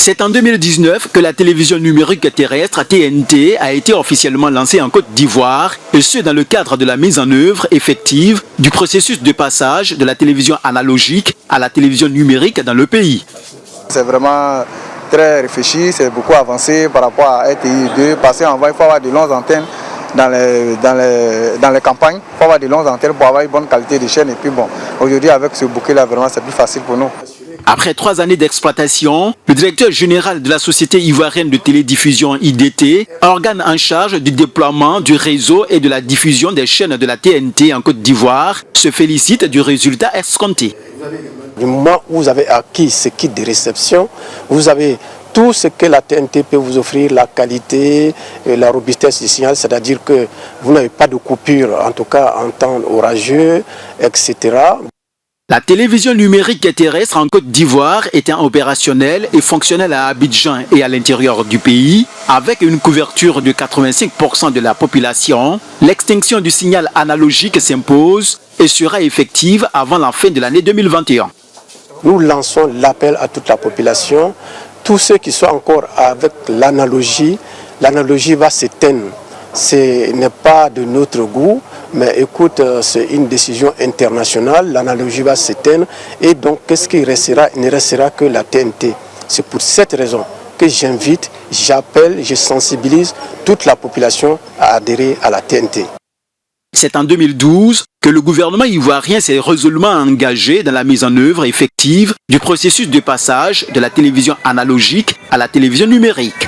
C'est en 2019 que la télévision numérique terrestre TNT a été officiellement lancée en Côte d'Ivoire, et ce dans le cadre de la mise en œuvre effective du processus de passage de la télévision analogique à la télévision numérique dans le pays. C'est vraiment très réfléchi, c'est beaucoup avancé par rapport à RTI 2, parce qu'il faut avoir de longues antennes dans les campagnes, il faut avoir de longues antennes pour avoir une bonne qualité de chaîne. Et puis bon, aujourd'hui avec ce bouquet-là, vraiment c'est plus facile pour nous. Après 3 années d'exploitation, le directeur général de la Société ivoirienne de télédiffusion IDT, organe en charge du déploiement du réseau et de la diffusion des chaînes de la TNT en Côte d'Ivoire, se félicite du résultat escompté. Du moment où vous avez acquis ce kit de réception, vous avez tout ce que la TNT peut vous offrir, la qualité, la robustesse du signal, c'est-à-dire que vous n'avez pas de coupure, en tout cas en temps orageux, etc. La télévision numérique terrestre en Côte d'Ivoire étant opérationnelle et fonctionnelle à Abidjan et à l'intérieur du pays, avec une couverture de 85% de la population, l'extinction du signal analogique s'impose et sera effective avant la fin de l'année 2021. Nous lançons l'appel à toute la population, tous ceux qui sont encore avec l'analogie va s'éteindre. Ce n'est pas de notre goût, mais écoute, c'est une décision internationale, l'analogie va s'éteindre et donc qu'est-ce qui restera? Il ne restera que la TNT. C'est pour cette raison que j'invite, j'appelle, je sensibilise toute la population à adhérer à la TNT. C'est en 2012 que le gouvernement ivoirien s'est résolument engagé dans la mise en œuvre effective du processus de passage de la télévision analogique à la télévision numérique.